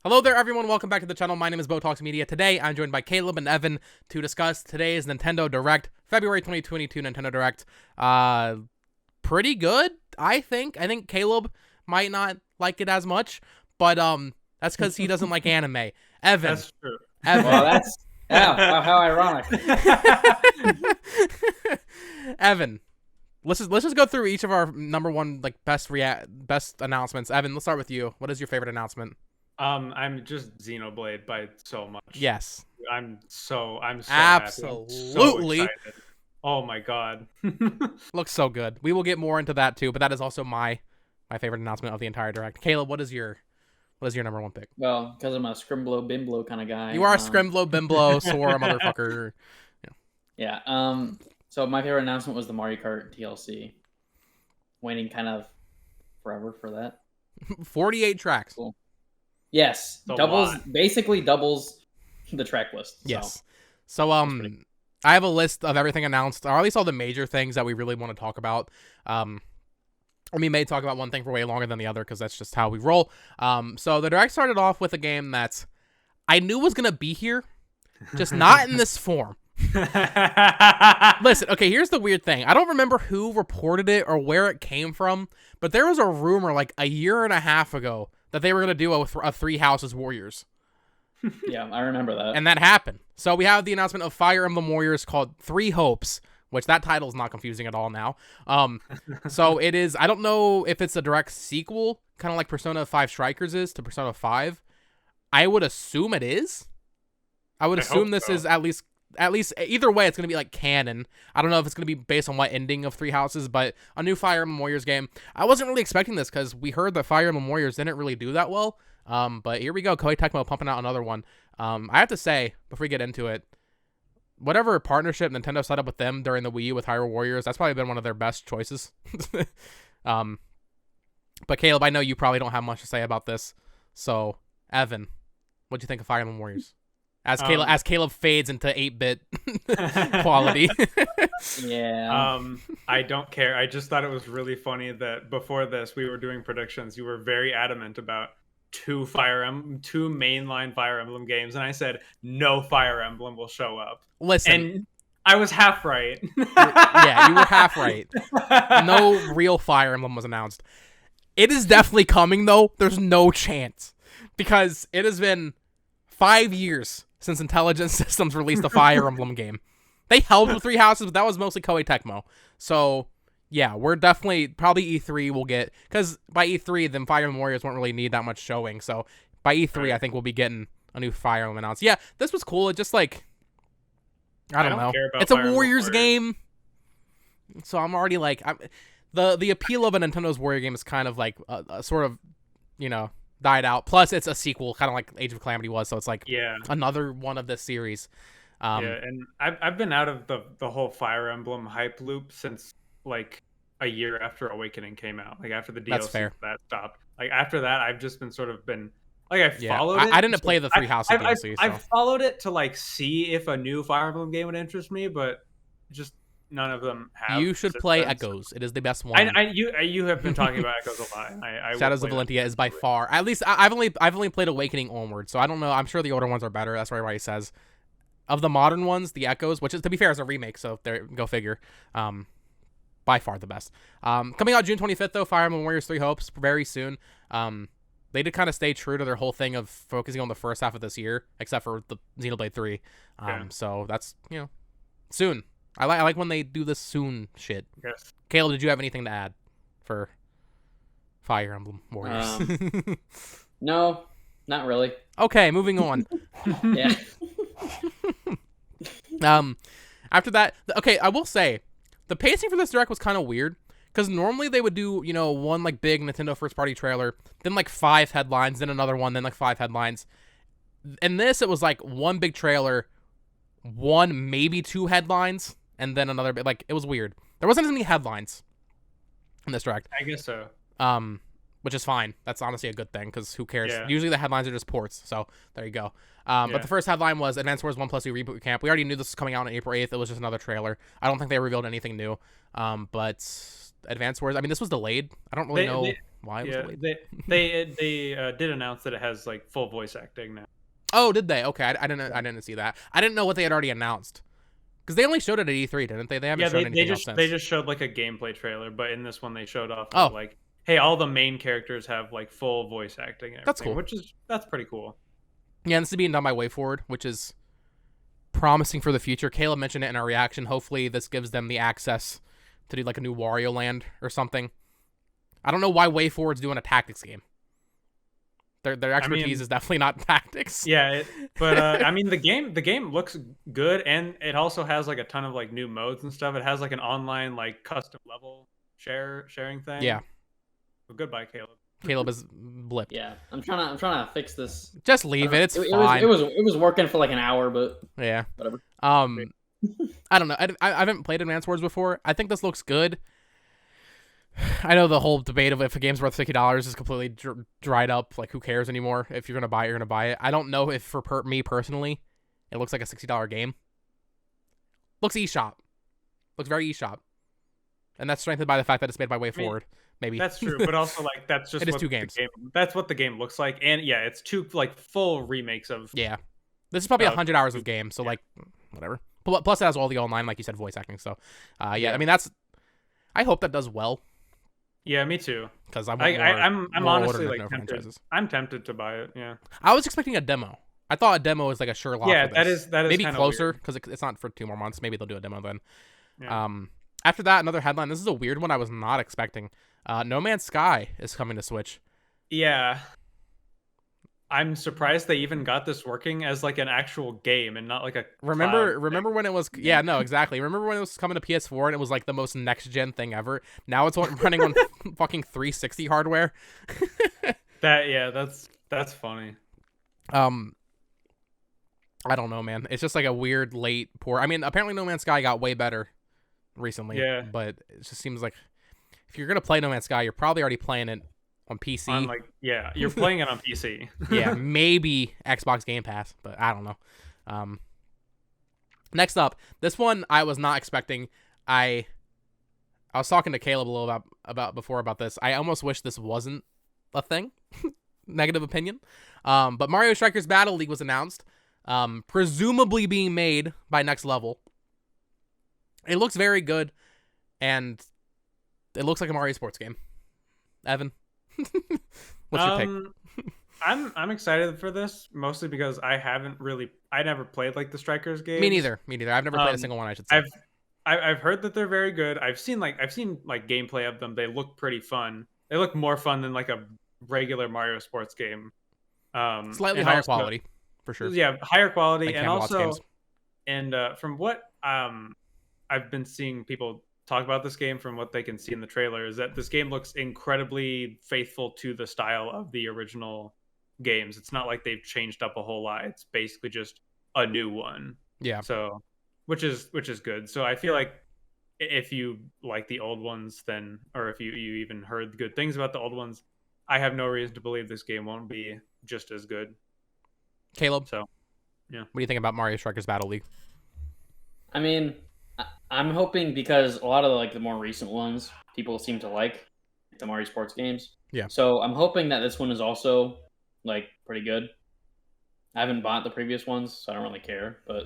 Hello there, everyone. Welcome back to the channel. My name is Botox Media. Today, I'm joined by Caleb and Evan to discuss today's Nintendo Direct, February 2022 Nintendo Direct. Pretty good, I think. I think Caleb might not like it as much, but that's because he doesn't like anime. Evan. That's true. Evan. Well, that's how ironic. Evan. Let's just go through each of our number one best announcements. Evan, let's start with you. What is your favorite announcement? I'm just Xenoblade by so much. Yes. I'm so absolutely happy. I'm so excited. Oh my god. Looks so good. We will get more into that too, but that is also my favorite announcement of the entire direct. Caleb, what is your number one pick? Well, because I'm a Scrimblow Bimblow kind of guy. You are a Scrimblow Bimblow Sora motherfucker. Yeah. So my favorite announcement was the Mario Kart TLC. Waiting kind of forever for that. 48 tracks. Cool. Yes, basically doubles the track list. Yes. So I have a list of everything announced, or at least all the major things that we really want to talk about. We may talk about one thing for way longer than the other because that's just how we roll. So the direct started off with a game that I knew was gonna be here, just not in this form. Listen, okay, here's the weird thing. I don't remember who reported it or where it came from, but there was a rumor like a year and a half ago that they were going to do a Three Houses Warriors. Yeah, I remember that. And that happened. So we have the announcement of Fire Emblem Warriors called Three Hopes, which that title is not confusing at all now. So it is, I don't know if it's a direct sequel, kind of like Persona 5 Strikers is to Persona 5. I would assume it is. I would assume this is at least either way, it's going to be like canon. I don't know if it's going to be based on what ending of Three Houses, but a new Fire Emblem Warriors game. I wasn't really expecting this because we heard that Fire Emblem Warriors didn't really do that well. But here we go. Koei Tecmo pumping out another one. I have to say, before we get into it, whatever partnership Nintendo set up with them during the Wii U with Hyrule Warriors, that's probably been one of their best choices. But Caleb, I know you probably don't have much to say about this. So, Evan, what'd you think of Fire Emblem Warriors? As Caleb fades into 8-bit quality. Yeah. I don't care. I just thought it was really funny that before this we were doing predictions. You were very adamant about two mainline Fire Emblem games, and I said no Fire Emblem will show up. Listen, and I was half right. Yeah, you were half right. No real Fire Emblem was announced. It is definitely coming though. There's no chance because it has been 5 years since Intelligent Systems released a Fire Emblem game. They helped with Three Houses, but that was mostly Koei Tecmo. So, yeah, we're definitely, probably E3 will get, because by E3, then Fire Emblem Warriors won't really need that much showing. So, by E3, I think we'll be getting a new Fire Emblem announced. Yeah, this was cool. It just like, I don't know. It's a Warriors game. So, I'm already like, the appeal of a Nintendo's Warrior game is kind of like a sort of, died out. Plus, it's a sequel, kind of like Age of Calamity was, so it's like another one of this series. And I've been out of the whole Fire Emblem hype loop since like a year after Awakening came out. Like after the DLC, That's fair. That stopped. Like after that, I've just been sort of been like I followed it. I didn't play the Three Houses DLC. I followed it to like see if a new Fire Emblem game would interest me, but just none of them have. You should play Echoes. It is the best one. You have been talking about Echoes a lot. Shadows of Valentia is by far, at least I've only played Awakening onward, so I don't know. I'm sure the older ones are better. That's right, what he says. Of the modern ones, the Echoes, which is, to be fair, is a remake, so there, go figure. By far the best. Coming out June 25th though, Fire Emblem Warriors 3 Hopes very soon. They did kind of stay true to their whole thing of focusing on the first half of this year, except for the Xenoblade 3. So that's soon. I like when they do this soon shit. Yes. Caleb, did you have anything to add for Fire Emblem Warriors? No, not really. Okay, moving on. Yeah. After that, okay, I will say the pacing for this direct was kind of weird because normally they would do one like big Nintendo first party trailer, then like 5 headlines, then another one, then like 5 headlines. In this, it was like one big trailer, 1 maybe 2 headlines, and then another bit. Like, it was weird. There wasn't as many headlines in this direct. I guess so. Which is fine. That's honestly a good thing because who cares? Yeah. Usually the headlines are just ports. So there you go. But the first headline was Advance Wars 1+2 Reboot Camp. We already knew this was coming out on April 8th. It was just another trailer. I don't think they revealed anything new. But Advance Wars, I mean, this was delayed. I don't really know why it was Yeah, delayed. they did announce that it has like full voice acting now. Oh, did they? Okay, I didn't see that. I didn't know what they had already announced. Because they only showed it at E3, didn't they? They haven't shown anything else since. They just showed like a gameplay trailer, but in this one they showed off Oh. like, hey, all the main characters have like full voice acting and everything. That's cool. That's pretty cool. Yeah, and this is being done by WayForward, which is promising for the future. Caleb mentioned it in our reaction. Hopefully this gives them the access to do like a new Wario Land or something. I don't know why WayForward's doing a tactics game. Their expertise is definitely not tactics. Yeah, but I mean the game looks good, and it also has like a ton of like new modes and stuff. It has like an online like custom level sharing thing. Yeah. Well, goodbye, Caleb. Caleb is blipped. Yeah, I'm trying to fix this. Just leave it. It's fine. It was working for like an hour, but yeah, whatever. I don't know. I haven't played Advance Wars before. I think this looks good. I know the whole debate of if a game's worth $50 is completely dried up. Like, who cares anymore? If you're gonna buy it, you're gonna buy it. I don't know if for me personally, it looks like a $60 game. Looks eShop. Looks very eShop, and that's strengthened by the fact that it's made by WayForward. Maybe that's true, but also like that's just it is 2 games. That's what the game looks like, and yeah, it's 2 like full remakes of. Yeah, this is probably 100 hours of game, so like whatever. Plus, it has all the online, like you said, voice acting. So, yeah, I mean I hope that does well. Yeah, me too. Because I'm honestly like tempted. I'm tempted to buy it. Yeah. I was expecting a demo. I thought a demo was like a sure lock. Yeah, for this. that is maybe closer because it's not for 2 more months. Maybe they'll do a demo then. Yeah. After that, another headline. This is a weird one I was not expecting. No Man's Sky is coming to Switch. Yeah. I'm surprised they even got this working as like an actual game and not like a remember when it was exactly. Remember when it was coming to PS4 and it was like the most next gen thing ever? Now it's running on fucking 360 hardware. That's funny. I don't know, man. It's just like a weird late port. I mean, apparently No Man's Sky got way better recently. Yeah. But it just seems like if you're gonna play No Man's Sky, you're probably already playing it on PC. You're playing it on PC. Yeah, maybe Xbox Game Pass, but I don't know. Next up, this one I was not expecting. I was talking to Caleb a little about this. I almost wish this wasn't a thing. Negative opinion. But Mario Strikers Battle League was announced, presumably being made by Next Level. It looks very good, and it looks like a Mario sports game. Evan, what's your pick? I'm excited for this mostly because I never played like the Strikers games. Me neither. I've never played a single one, I should say. I've heard that they're very good. I've seen gameplay of them. They look pretty fun. They look more fun than like a regular Mario sports game. Slightly higher quality, for sure. Yeah, higher quality, like and also, and from what I've been seeing people talk about this game, from what they can see in the trailer, is that this game looks incredibly faithful to the style of the original games. It's not like they've changed up a whole lot. It's basically just a new one. Yeah. So, which is good. So I feel like if you like the old ones, then, or if you even heard good things about the old ones, I have no reason to believe this game won't be just as good. Caleb, so yeah, what do you think about Mario Strikers Battle League? I mean, I'm hoping, because a lot of the more recent ones people seem to like the Mario sports games. Yeah. So I'm hoping that this one is also like pretty good. I haven't bought the previous ones, so I don't really care, but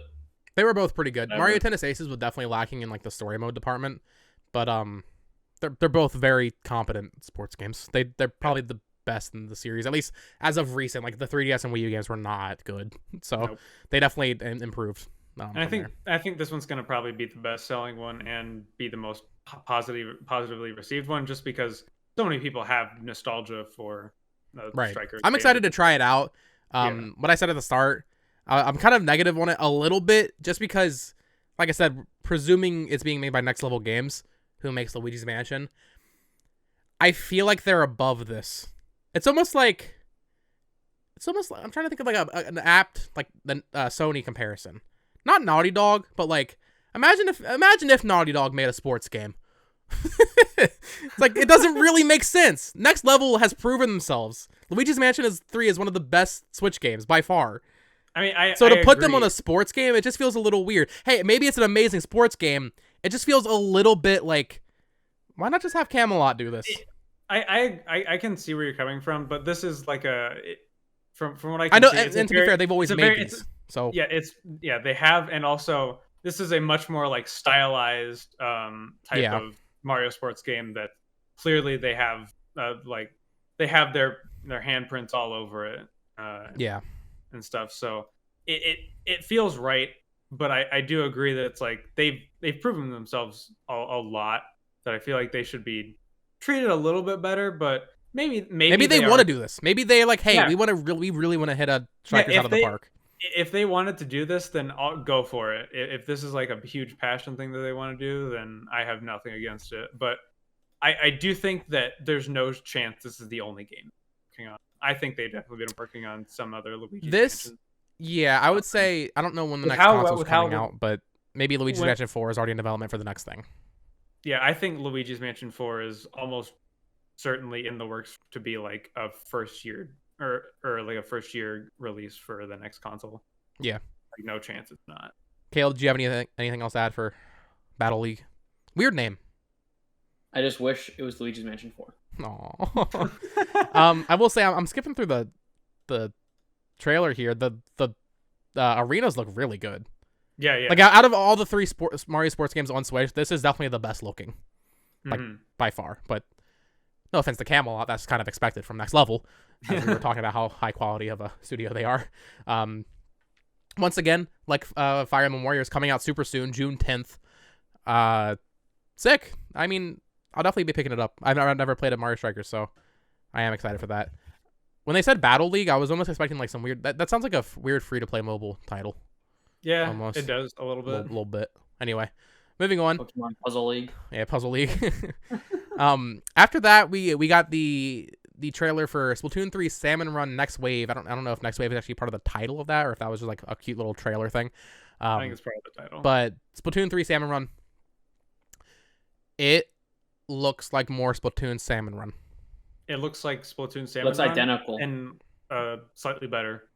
they were both pretty good. Whatever. Mario Tennis Aces was definitely lacking in like the story mode department, but they're both very competent sports games. They're probably the best in the series, at least as of recent. Like the 3DS and Wii U games were not good, so they definitely improved. And I think this one's going to probably be the best selling one and be the most positively received one, just because so many people have nostalgia for Strikers. I'm excited to try it out. What I said at the start, I'm kind of negative on it a little bit, just because, like I said, presuming it's being made by Next Level Games, who makes Luigi's Mansion, I feel like they're above this. It's almost like I'm trying to think of like an apt like the Sony comparison. Not Naughty Dog, but like imagine if Naughty Dog made a sports game. It's like, it doesn't really make sense. Next Level has proven themselves. Luigi's Mansion 3 is one of the best Switch games by far. I mean, to put them on a sports game, it just feels a little weird. Hey, maybe it's an amazing sports game. It just feels a little bit like, why not just have Camelot do this? I can see where you're coming from, but this is like from what I I can know, see, and to be fair, they've always made these. So yeah, they have, and also this is a much more like stylized type of Mario sports game that clearly they have like they have their handprints all over it. And stuff. So it feels right, but I do agree that it's like they've proven themselves a lot that I feel like they should be treated a little bit better. But maybe they want to do this. Maybe they're like, hey, we really want to hit a strikers out of the park. If they wanted to do this, then I'll go for it. If this is like a huge passion thing that they want to do, then I have nothing against it. But I do think that there's no chance this is the only game working on. I think they definitely been working on some other Luigi's Mansion. Yeah, I would say, I don't know when the next console's coming out, but maybe Luigi's Mansion 4 is already in development for the next thing. Yeah, I think Luigi's Mansion 4 is almost certainly in the works to be like a first year or like a first year release for the next console. Yeah. Like no chance it's not. Caleb, do you have anything else to add for Battle League? Weird name. I just wish it was Luigi's Mansion 4. I will say I'm skipping through the trailer here. The arenas look really good. Yeah. Like out of all the 3 Mario sports games on Switch, this is definitely the best looking, like by far. But no offense to Camelot, that's kind of expected from Next Level. As we were talking about how high quality of a studio they are. Once again, like Fire Emblem Warriors coming out super soon, June 10th. Sick. I mean, I'll definitely be picking it up. I've never played a Mario Strikers, so I am excited for that. When they said Battle League, I was almost expecting like some weird... That sounds like a weird free-to-play mobile title. Yeah, almost. It does a little bit. A little bit. Anyway, moving on. Pokemon Puzzle League. Yeah, Puzzle League. After that, we got the trailer for Splatoon 3 Salmon Run Next Wave. I don't know if Next Wave is actually part of the title of that, or if that was just like a cute little trailer thing. I think it's part of the title. But Splatoon 3 Salmon Run, it looks like more Splatoon Salmon Run. It looks like Splatoon Salmon looks Run identical and slightly better.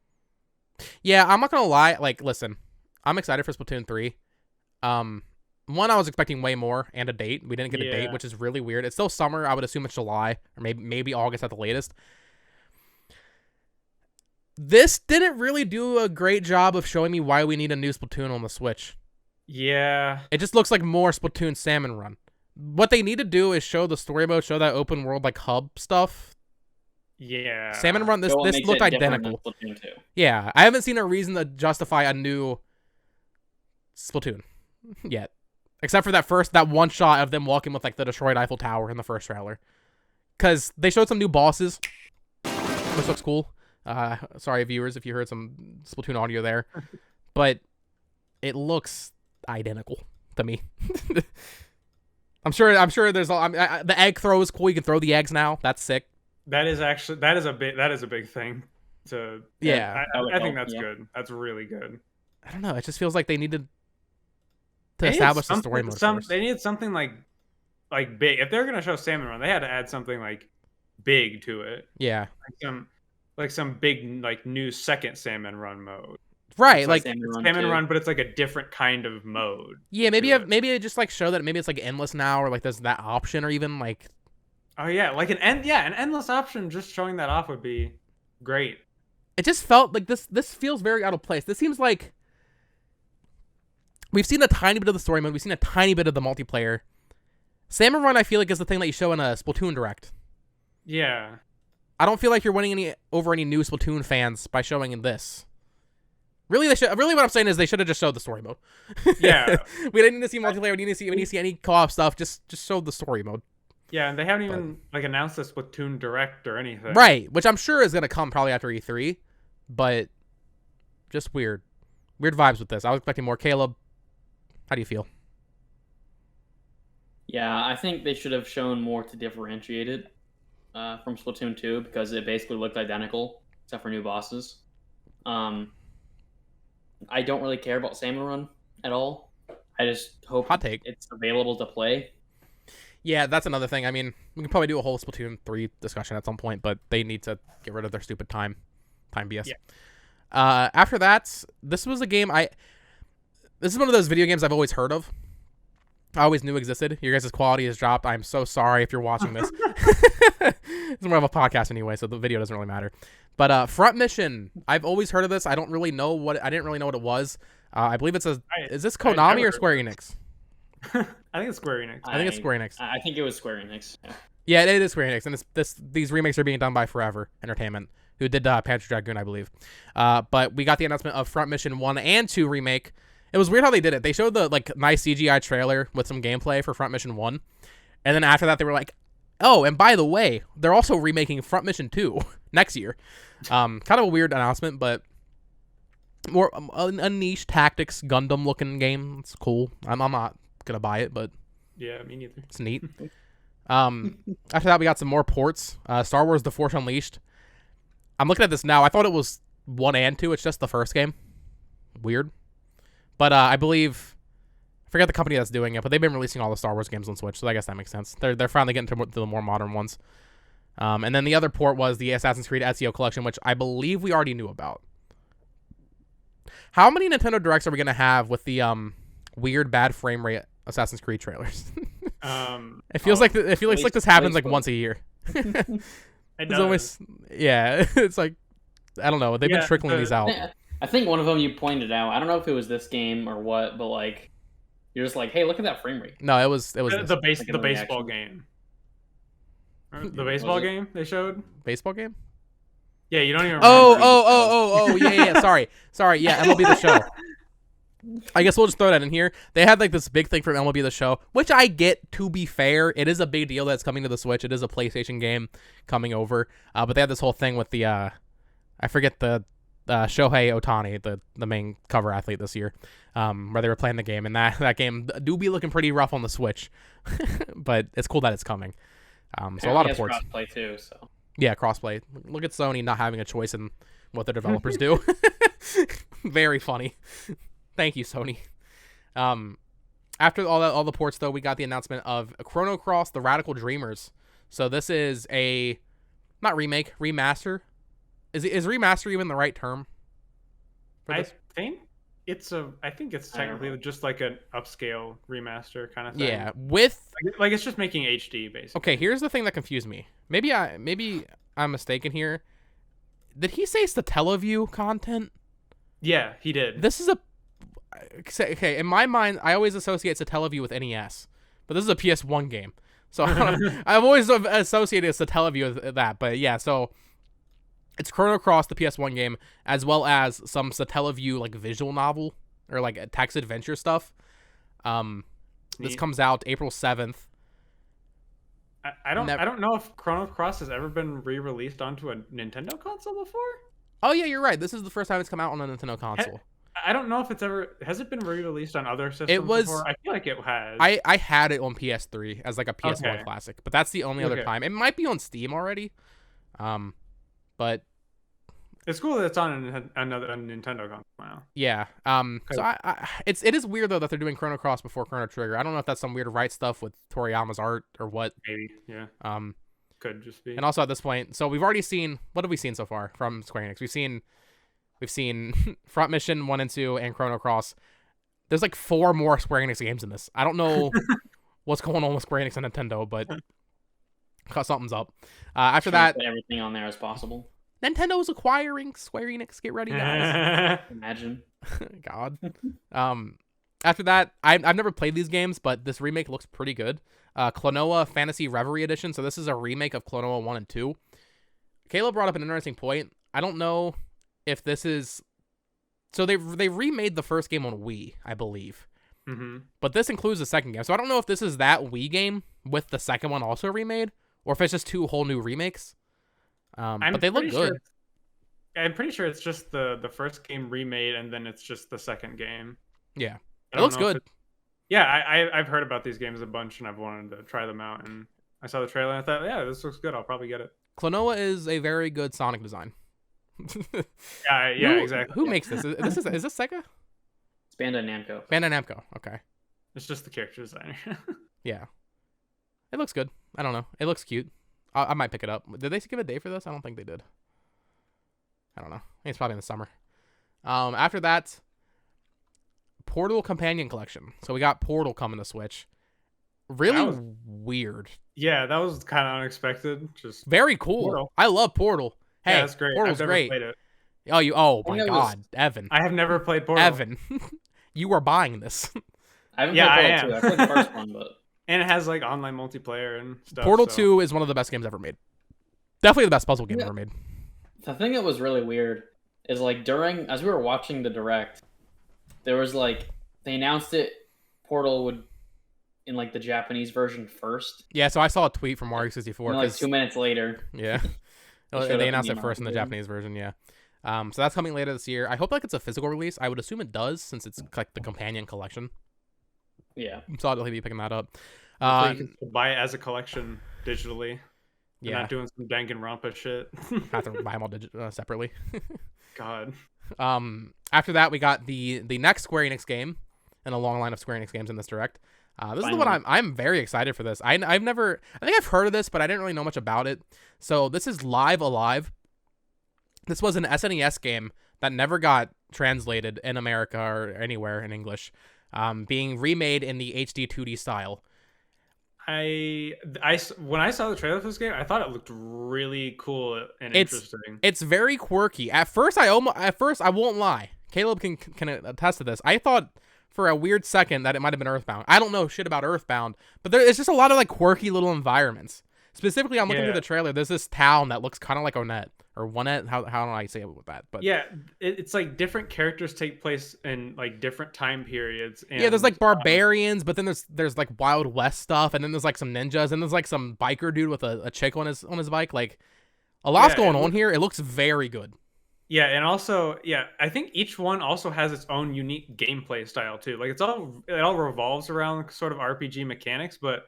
Yeah, I'm not gonna lie. Like, listen, I'm excited for Splatoon 3. One, I was expecting way more, and a date. We didn't get a date, which is really weird. It's still summer. I would assume it's July, or maybe August at the latest. This didn't really do a great job of showing me why we need a new Splatoon on the Switch. Yeah. It just looks like more Splatoon Salmon Run. What they need to do is show the story mode, show that open world like hub stuff. Yeah. Salmon Run, this looked identical. Yeah, I haven't seen a reason to justify a new Splatoon yet. Except for that one shot of them walking with like the destroyed Eiffel Tower in the first trailer. Because they showed some new bosses, which looks cool. Sorry, viewers, if you heard some Splatoon audio there. But it looks identical to me. I'm sure there's the egg throw is cool. You can throw the eggs now. That's sick. That is a big thing. Yeah, I think that's good. That's really good. I don't know. It just feels like they needed to establish the story mode first. They needed something like big. If they're gonna show Salmon Run, they had to add something like big to it. Yeah, like some big like new second Salmon Run mode. Right, like Salmon Run, but it's like a different kind of mode. Yeah, maybe I just like show that maybe it's like endless now, or like there's that option, or even like. Oh yeah, like an endless option. Just showing that off would be great. It just felt like this feels very out of place. This seems like we've seen a tiny bit of the story mode. We've seen a tiny bit of the multiplayer. Salmon Run, I feel like, is the thing that you show in a Splatoon Direct. Yeah. I don't feel like you're winning over any new Splatoon fans by showing in this. Really, what I'm saying is they should have just showed the story mode. Yeah. We didn't need to see multiplayer. We didn't need to see any co-op stuff. Just show the story mode. Yeah, and they haven't even announced the Splatoon Direct or anything. Right, which I'm sure is gonna come probably after E3, but just weird vibes with this. I was expecting more. Caleb, how do you feel? Yeah, I think they should have shown more to differentiate it from Splatoon 2 because it basically looked identical except for new bosses. I don't really care about Salmon Run at all. I just hope it's available to play. Yeah, that's another thing. I mean, we can probably do a whole Splatoon 3 discussion at some point, but they need to get rid of their stupid time BS. Yeah. After that, this was a game this is one of those video games I've always heard of. I always knew existed. Your guys' quality has dropped. I'm so sorry if you're watching this. It's more of a podcast anyway, so the video doesn't really matter. But Front Mission, I've always heard of this. I didn't really know what it was. I believe it's is this Konami or Square Enix? I think it's Square Enix. I think it's Square Enix. I think it was Square Enix. Yeah. Yeah, it is Square Enix, and these remakes are being done by Forever Entertainment, who did Panzer Dragoon, I believe. But we got the announcement of Front Mission 1 and 2 remake. It was weird how they did it. They showed the nice CGI trailer with some gameplay for Front Mission 1, and then after that they were like, oh, and by the way, they're also remaking Front Mission 2 next year. Kind of a weird announcement, but more a niche tactics Gundam looking game. It's cool. I'm not gonna buy it, but yeah, me neither. It's neat. After that, we got some more ports. Star Wars: The Force Unleashed. I'm looking at this now. I thought it was 1 and 2. It's just the first game. Weird. But I believe, I forget the company that's doing it, but they've been releasing all the Star Wars games on Switch, so I guess that makes sense. They're finally getting to the more modern ones. And then the other port was the Assassin's Creed Ezio Collection, which I believe we already knew about. How many Nintendo Directs are we gonna have with the weird bad frame rate Assassin's Creed trailers? It feels like this happens like once a year. It's always, yeah. It's like, I don't know. They've been trickling these out. I think one of them you pointed out. I don't know if it was this game or what, but like, you're just like, hey, look at that frame rate. No, it was the baseball game. The baseball game they showed. Baseball game. Yeah, you don't even remember. Oh, yeah. Sorry, yeah, MLB the Show. I guess we'll just throw that in here. They had like this big thing from MLB The Show, which I get, to be fair. It is a big deal that's coming to the Switch. It is a PlayStation game coming over. But they had this whole thing with the, I forget the Shohei Ohtani, the main cover athlete this year, where they were playing the game. And that game do be looking pretty rough on the Switch. But it's cool that it's coming. So a lot of ports. Crossplay too, so. Yeah, crossplay. Look at Sony not having a choice in what their developers do. Very funny. Thank you, Sony. After all the ports, though, we got the announcement of Chrono Cross: The Radical Dreamers. So this is a not remake, remaster. Is remaster even the right term? I think it's technically just like an upscale remaster kind of thing. Yeah, with like it's just making HD basically. Okay, here's the thing that confused me. Maybe I'm mistaken here. Did he say Satellaview content? Yeah, he did. This is okay. In my mind, I always associate Satellaview with NES, but this is a PS1 game. So I've always associated Satellaview with that. But yeah, so it's Chrono Cross, the PS1 game, as well as some Satellaview like visual novel or like text adventure stuff. This comes out April 7th. I don't know if Chrono Cross has ever been re-released onto a Nintendo console before. Oh yeah, you're right. This is the first time it's come out on a Nintendo console. I don't know if has it been re-released on other systems before? I feel like it has. I had it on PS3 as like a PS1 classic, but that's the only other time. It might be on Steam already. But it's cool that it's on a Nintendo console now. Yeah. So it is weird though that they're doing Chrono Cross before Chrono Trigger. I don't know if that's some weird right stuff with Toriyama's art or what. Maybe, yeah. Could just be. And also at this point, so we've already seen, what have we seen so far from Square Enix? We've seen Front Mission 1 and 2 and Chrono Cross. There's like 4 more Square Enix games in this. I don't know what's going on with Square Enix and Nintendo, but something's up. After that, put everything on there as possible. Nintendo is acquiring Square Enix. Get ready, guys. Imagine. God. After that, I've never played these games, but this remake looks pretty good. Klonoa Fantasy Reverie Edition. So this is a remake of Klonoa 1 and 2. Caleb brought up an interesting point. I don't know if this is... So they remade the first game on Wii, I believe. Mm-hmm. But this includes the second game. So I don't know if this is that Wii game with the second one also remade, or if it's just 2 whole new remakes. But they look good. I'm pretty sure it's just the first game remade, and then it's just the second game. Yeah, it looks good. I've heard about these games a bunch, and I've wanted to try them out. And I saw the trailer, and I thought, yeah, this looks good. I'll probably get it. Klonoa is a very good Sonic design. Exactly. Who makes this? Is this Sega? It's Bandai Namco. Bandai Namco. Okay. It's just the character designer. Yeah, it looks good. I don't know. It looks cute. I might pick it up. Did they give a day for this? I don't think they did. I don't know. I think it's probably in the summer. After that, Portal Companion Collection. So we got Portal coming to Switch. really weird. Yeah, that was kind of unexpected. Just very cool. Portal. I love Portal. Hey, yeah, that's great. Portal's I've never great. played it. Oh my God, Evan. I have never played Portal. Evan, you are buying this. I haven't played Portal 2. I played the first one, but and it has like online multiplayer and stuff. Portal 2 is one of the best games ever made. Definitely the best puzzle game ever made. The thing that was really weird is like as we were watching the direct, there was like they announced Portal would in like the Japanese version first. Yeah, so I saw a tweet from Mario 64. Like 2 minutes later. Yeah. They announced it first in the Japanese version, yeah. So that's coming later this year. I hope like it's a physical release. I would assume it does since it's like the companion collection. Yeah. So I'll definitely be picking that up. You can buy it as a collection digitally. You're not doing some Danganronpa shit. Have to buy them all separately. God. After that, we got the next Square Enix game in a long line of Square Enix games in this direct. This is the one I'm very excited for this. I think I've heard of this, but I didn't really know much about it. So this is Live Alive. This was an SNES game that never got translated in America or anywhere in English, being remade in the HD 2D style. When I saw the trailer for this game, I thought it looked really cool and interesting. It's very quirky. At first, I won't lie. Caleb can attest to this. I thought for a weird second that it might have been Earthbound. I don't know shit about Earthbound, but it's just a lot of like quirky little environments. Specifically, I'm looking through the trailer. There's this town that looks kind of like Onett or Onett. How do I say it with that? But yeah, it's like different characters take place in like different time periods. And, yeah, there's like barbarians, but then there's like Wild West stuff, and then there's like some ninjas, and there's like some biker dude with a chick on his bike. Like a lot's going on here. It looks very good. Yeah, and also, I think each one also has its own unique gameplay style too. Like it all revolves around sort of RPG mechanics, but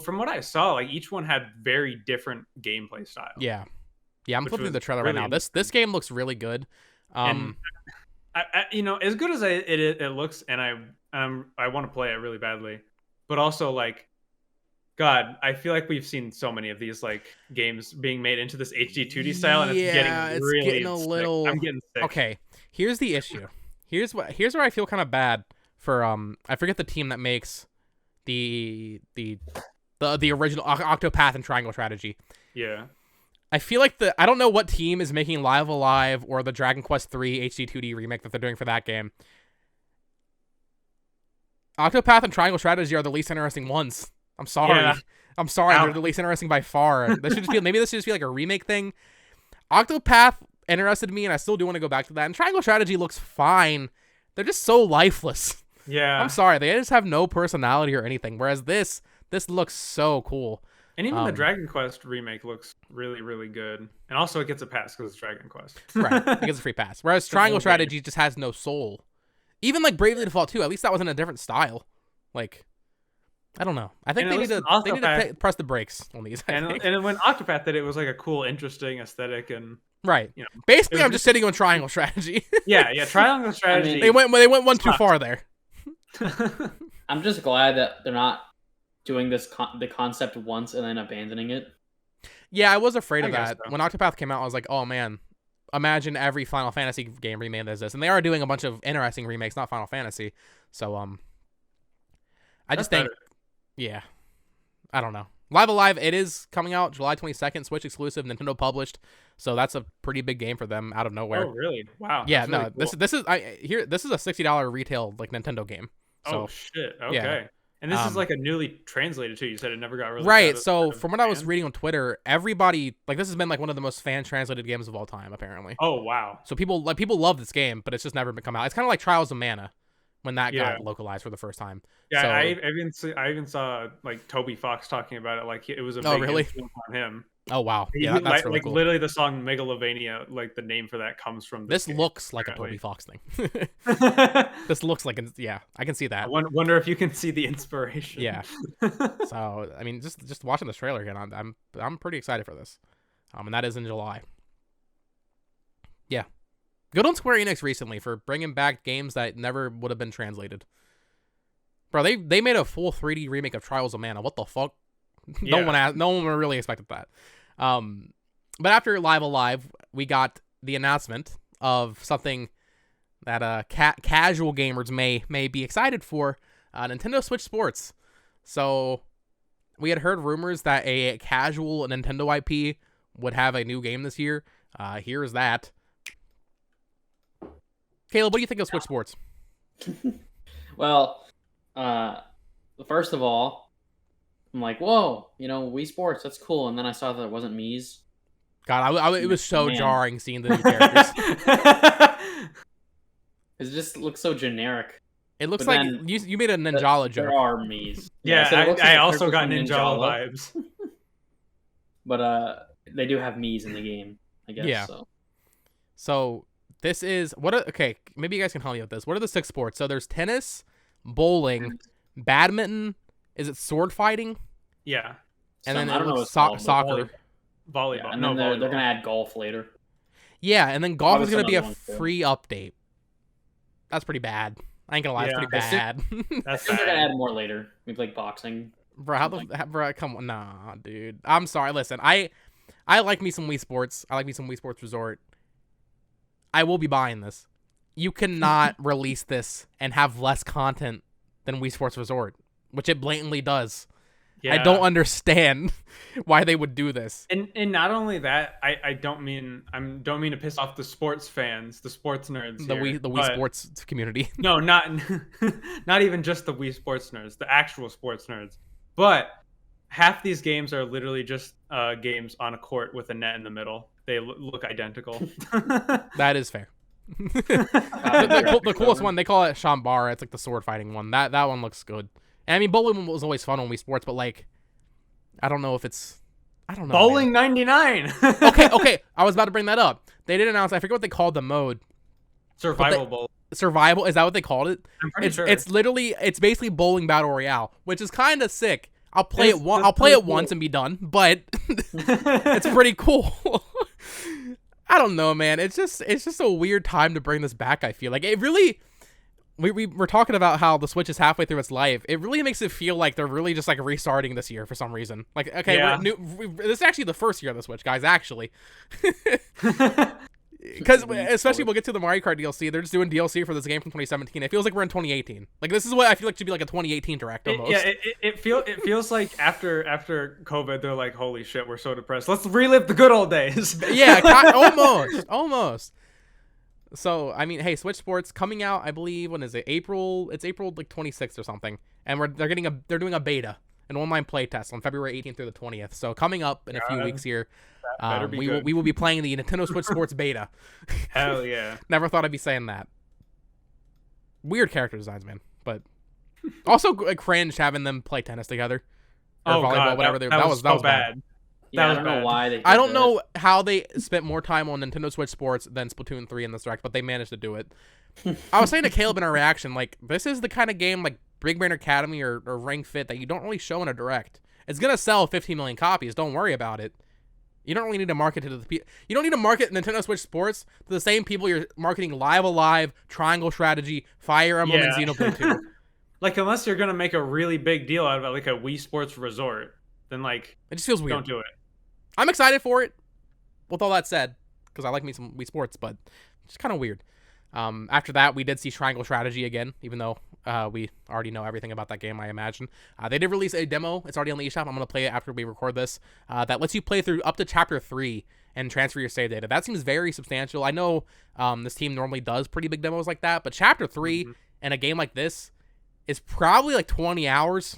from what I saw, like each one had very different gameplay style. Yeah, I'm flipping through the trailer right now. This game looks really good. And as good as it looks, and I want to play it really badly, but also like, God, I feel like we've seen so many of these like games being made into this HD 2D style, and it's getting a little. I'm getting sick. Okay, here's the issue. Here's where I feel kind of bad for I forget the team that makes the original Octopath and Triangle Strategy. Yeah. I feel like I don't know what team is making Live Alive or the Dragon Quest III HD 2D remake that they're doing for that game. Octopath and Triangle Strategy are the least interesting ones. I'm sorry. Yeah. I'm sorry. They're the least interesting by far. This should just be like a remake thing. Octopath interested me, and I still do want to go back to that. And Triangle Strategy looks fine. They're just so lifeless. Yeah. I'm sorry. They just have no personality or anything. Whereas this looks so cool. And even the Dragon Quest remake looks really, really good. And also it gets a pass because it's Dragon Quest. Right. It gets a free pass. Whereas Triangle Strategy just has no soul. Even like Bravely Default 2, at least that was in a different style. Like, I don't know. I think they need to press the brakes on these. And when Octopath did it, was like a cool, interesting aesthetic and right. Basically, I'm just sitting on Triangle Strategy. Yeah, Triangle Strategy. They went one too far there. I'm just glad that they're not doing the concept once and then abandoning it. Yeah, I was afraid of that. So. When Octopath came out, I was like, oh man, imagine every Final Fantasy game remade as this. And they are doing a bunch of interesting remakes, not Final Fantasy. So I just think yeah. I don't know. Live Alive, it is coming out July 22nd, Switch exclusive, Nintendo published. So that's a pretty big game for them out of nowhere. Oh, really? Wow. Yeah, no. Really cool. This is a $60 retail like Nintendo game. So, oh shit. Okay. Yeah. And this is like a newly translated too. You said it never got released. Right. So from what I was reading on Twitter, everybody like this has been like one of the most fan translated games of all time, apparently. Oh wow. So people love this game, but it's just never been come out. It's kind of like Trials of Mana when that got localized for the first time. Yeah, so, I even saw like Toby Fox talking about it. Like it was a big influence on him. Oh wow. Yeah, that's really cool. Literally the song Megalovania, like the name for that comes from this game, looks like apparently. A Toby Fox thing. This looks like I can see that. I wonder if you can see the inspiration. Yeah. So I mean, just watching this trailer again, I'm pretty excited for this. And that is in July. Yeah. Good on Square Enix recently for bringing back games that never would have been translated. Bro, they made a full 3D remake of Trials of Mana. What the fuck? Yeah. No one really expected that. But after Live Alive, we got the announcement of something that casual gamers may be excited for, Nintendo Switch Sports. So we had heard rumors that a casual Nintendo IP would have a new game this year. Here is that. Caleb, what do you think of Switch Sports? Well, first of all, I'm like, whoa, Wii Sports, that's cool. And then I saw that it wasn't Mii's. God, it was so jarring seeing the new characters. It just looks so generic. It looks like you made a Ninjala joke. There are Mii's. Yeah, so I also got Ninjala vibes. But they do have Mii's in the game, I guess. Yeah. So this is okay. Maybe you guys can help me with this. What are the 6 sports? So there's tennis, bowling, badminton. Is it sword fighting? Yeah. And then I don't know soccer. Volleyball. Yeah, and then they're gonna add golf later. Yeah, and then golf is gonna be a another one, free update. That's pretty bad. I ain't gonna lie, it's pretty bad. That's They're bad. gonna add more later. Maybe like boxing. Bro, bro, come on, nah, dude. I'm sorry. Listen, I like me some Wii Sports. I like me some Wii Sports Resort. I will be buying this. You cannot release this and have less content than Wii Sports Resort, which it blatantly does. Yeah. I don't understand why they would do this. And not only that, I don't mean to piss off the sports fans, the sports nerds. The Wii Sports community. No, not even just the Wii Sports nerds, the actual sports nerds. But half these games are literally just games on a court with a net in the middle. They look identical. That is fair. the coolest one, they call it Shambara. It's like the sword fighting one. That one looks good. And I mean, bowling was always fun on Wii Sports, but like, I don't know if it's, I don't know. Bowling 99. Okay. I was about to bring that up. They did announce. I forget what they called the mode. Survival bowl. Survival, is that what they called it? I'm pretty sure. It's basically bowling battle royale, which is kind of sick. I'll play it once and be done, but it's pretty cool. I don't know, man. It's just a weird time to bring this back. I feel like it really. We were talking about how the Switch is halfway through its life. It really makes it feel like they're really just like restarting this year for some reason. Like, okay, yeah. This is actually the first year of the Switch, guys. Actually, because especially we'll get to the Mario Kart DLC. They're just doing DLC for this game from 2017. It feels like we're in 2018. Like, this is what I feel like should be like a 2018 direct almost. It feels like after COVID, they're like, holy shit, we're so depressed. Let's relive the good old days. Yeah, almost. So, I mean, hey, Switch Sports coming out, I believe, when is it? April? It's April like 26th or something. And they're doing a beta, an online playtest on February 18th through the 20th. So coming up in a few weeks here, we will be playing the Nintendo Switch Sports beta. Hell yeah. Never thought I'd be saying that. Weird character designs, man. But also cringe having them play tennis together. Or volleyball, God, whatever. That was bad. Yeah, I don't know why they. I don't know how they spent more time on Nintendo Switch Sports than Splatoon 3 in this direct, but they managed to do it. I was saying to Caleb in our reaction, like, this is the kind of game like Big Brain Academy or Ring Fit that you don't really show in a direct. It's gonna sell 15 million copies. Don't worry about it. You don't really need to market it to the people. You don't need to market Nintendo Switch Sports to the same people you're marketing Live Alive, Triangle Strategy, Fire Emblem, and Xenoblade 2. Like, unless you're gonna make a really big deal out of it, like a Wii Sports Resort, then like it just feels weird. Don't do it. I'm excited for it, with all that said, because I like me some Wii Sports, but it's kind of weird. After that, we did see Triangle Strategy again, even though we already know everything about that game, I imagine. They did release a demo. It's already on the eShop. I'm going to play it after we record this. That lets you play through up to Chapter 3 and transfer your save data. That seems very substantial. I know this team normally does pretty big demos like that, but Chapter 3 in a game like this is probably like 20 hours,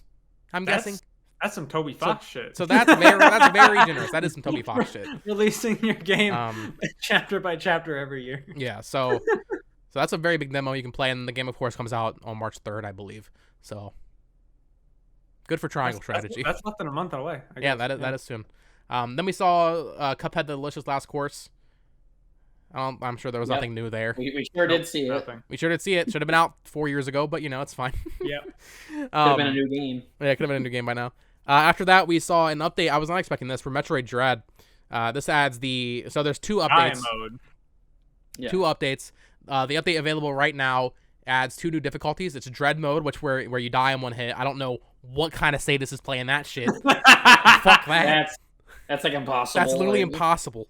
I'm guessing. That's some Toby Fox shit. So that's very generous. That is some Toby Fox shit. Releasing your game chapter by chapter every year. Yeah, so that's a very big demo you can play, and the game, of course, comes out on March 3rd, I believe. So good for Triangle Strategy. That's less than a month away. Yeah, that is soon. Then we saw Cuphead: The Delicious Last Course. I'm sure there was nothing new there. We sure did see it. We sure did see it. Should have been out 4 years ago, but it's fine. Yeah. Could have been a new game. Yeah, it could have been a new game by now. After that, we saw an update. I was not expecting this for Metroid Dread. This adds so there's 2 updates. Mode. Yeah. 2 updates. The update available right now adds 2 new difficulties. It's Dread mode, where you die in one hit. I don't know what kind of sadist is playing that shit. Fuck that. That's like impossible. That's literally impossible.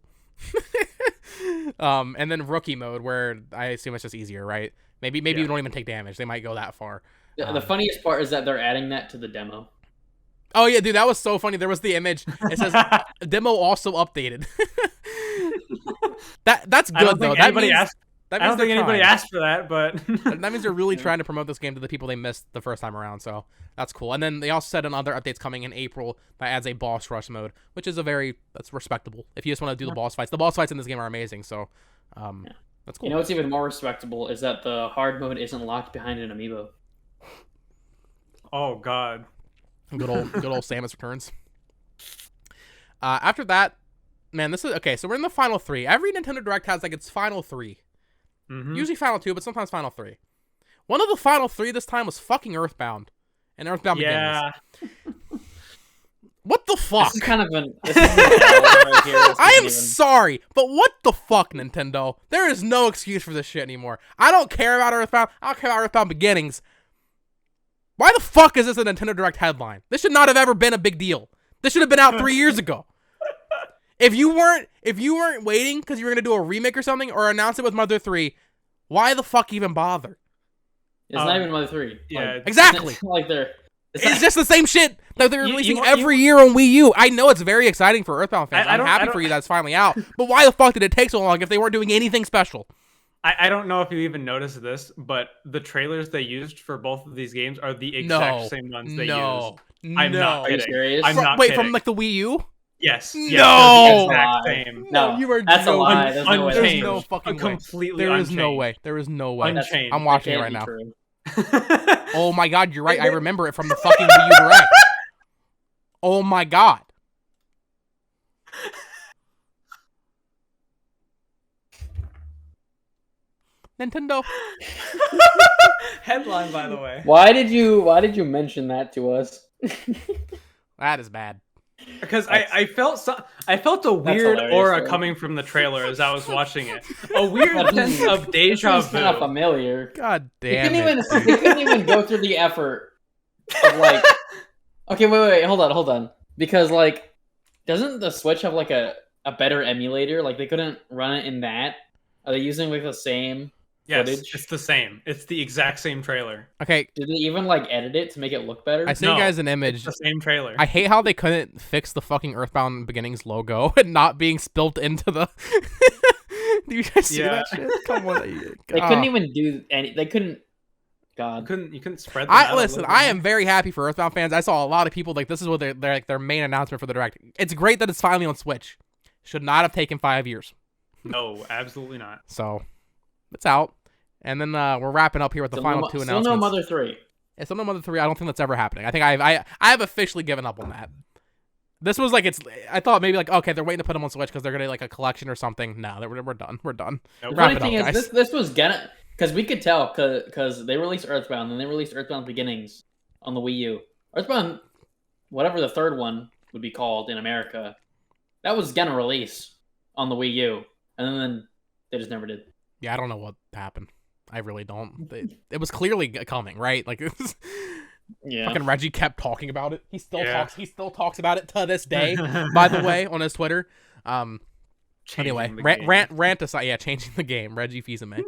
And then Rookie mode, where I assume it's just easier, right? Maybe you don't even take damage. They might go that far. The funniest part is that they're adding that to the demo. Oh yeah, dude, that was so funny. There was the image. It says demo also updated. That's good though. That means I don't think anybody asked for that, but that means they're really trying to promote this game to the people they missed the first time around. So that's cool. And then they also said another update's coming in April that adds a boss rush mode, which is that's respectable. If you just want to do the boss fights in this game are amazing. So that's cool. You know what's even more respectable is that the hard mode isn't locked behind an amiibo. Oh God. Good old Samus Returns. After that, man, this is okay. So we're in the final 3. Every Nintendo Direct has like its final 3. Mm-hmm. Usually final 2, but sometimes final 3. One of the final 3 this time was fucking Earthbound and Earthbound Beginnings. What the fuck? This is kind of right here. I am sorry, but what the fuck, Nintendo? There is no excuse for this shit anymore. I don't care about Earthbound. I don't care about Earthbound Beginnings. Why the fuck is this a Nintendo Direct headline? This should not have ever been a big deal. This should have been out 3 years ago. If you weren't waiting because you were gonna do a remake or something or announce it with Mother 3, why the fuck even bother? It's not even Mother 3. Yeah, exactly. It's just the same shit that they're releasing every year on Wii U. I know it's very exciting for Earthbound fans. I'm happy for you that it's finally out. But why the fuck did it take so long if they weren't doing anything special? I don't know if you even noticed this, but the trailers they used for both of these games are the exact same ones they used. I'm not kidding. I'm not kidding. From like the Wii U? Yes. No. Exact same. No, you are that's joking. a lie. There's no way. There's no fucking way. Completely There is unchanged. no way. There is no way. Unchanged. I'm watching it right now. True. Oh my god, you're right. I remember it from the fucking Wii U Direct. Oh my god. Nintendo. Headline, by the way. Why did you mention that to us? That is bad. Because I felt a weird hilarious, aura though. coming from the trailer as I was watching it. A weird sense of deja It's not vu. familiar. God They damn couldn't it. they couldn't even go through the effort of like. Okay, wait, hold on. Because like, doesn't the Switch have like a better emulator? Like they couldn't run it in that. Are they using like the same Yes, footage? it's the same. It's the exact same trailer. Okay, Did they even like edit it to make it look better? I sent you No, guys an image. It's the same trailer. I hate how they couldn't fix the fucking Earthbound Beginnings logo and not being spilt into the. Do you guys see that shit? Come on, They couldn't even do any. They couldn't. God. You couldn't spread them out a Listen, little I bit am very happy for Earthbound fans. I saw a lot of people like this is what their main announcement for the Direct. It's great that it's finally on Switch. Should not have taken 5 years. more. No, absolutely not. So, it's out. And then we're wrapping up here with the final 2 announcements. Still no Mother 3. It's still no Mother 3. I don't think that's ever happening. I think I have officially given up on that. This was like I thought maybe like okay they're waiting to put them on Switch because they're gonna like a collection or something. No, we're done. We're done. Nope. The Wrap funny it thing up, is, guys. this was gonna because we could tell because they released Earthbound and they released Earthbound Beginnings on the Wii U. Earthbound, whatever the third one would be called in America, that was gonna release on the Wii U, and then they just never did. Yeah, I don't know what happened. I really don't. It was clearly coming, right? Like, Yeah. fucking Reggie kept talking about it. He still Yeah. talks. He still talks about it to this day. By the way, on his Twitter. Anyway, Changing the game. rant aside. Yeah, changing the game. Reggie Fils-Aimé.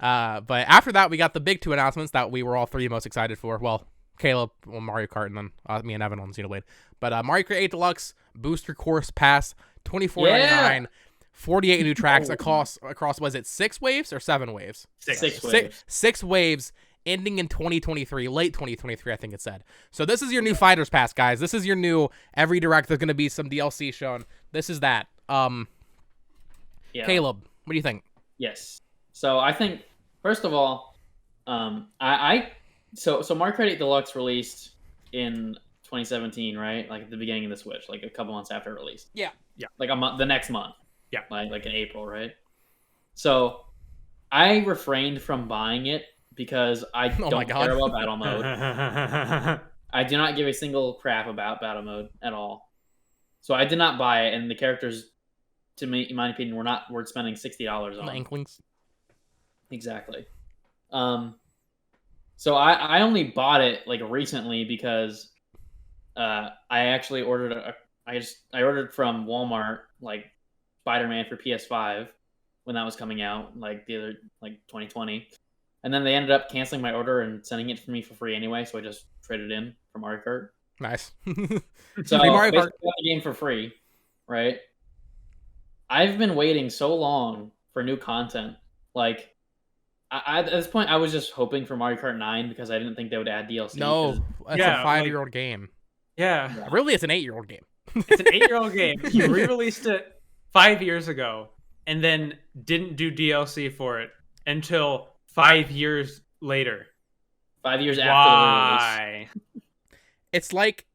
But after that, we got the big 2 announcements that we were all 3 most excited for. Well, Caleb on Mario Kart, and then me and Evan on Xenoblade. But Mario Kart 8 Deluxe Booster Course Pass, $24.99. 48 new tracks across was it 6 waves or 7 waves? Six waves. 6 waves ending in 2023, late 2023 I think it said. So this is your new Fighters Pass, guys. This is your new every Direct there's going to be some DLC shown. This is that. Yeah. Caleb, what do you think? Yes. So I think first of all, so Mario Kart 8 Deluxe released in 2017, right? Like at the beginning of the Switch, like a couple months after it released. Yeah. Like a month, the next month. Yeah. Like in April, right? So I refrained from buying it because I Oh my don't God. care about battle mode. I do not give a single crap about battle mode at all. So I did not buy it, and the characters, to me, in my opinion, were not worth spending $60 on. The Inklings. Exactly. So I only bought it like recently because I actually ordered I ordered from Walmart like Spider-Man for PS5 when that was coming out, like the other 2020, and then they ended up canceling my order and sending it to me for free anyway, so I just traded in for Mario Kart. Nice. So Free Mario basically Kart. got the game for free, right? I've been waiting so long for new content. Like, at this point, I was just hoping for Mario Kart 9 because I didn't think they would add DLC. No, that's Yeah, a 5-year-old game. Yeah. Yeah. Really, it's an 8-year-old game. It's an 8-year-old game. You re-released it 5 years ago and then didn't do DLC for it until 5 years later. 5 years after the release. Why? It's like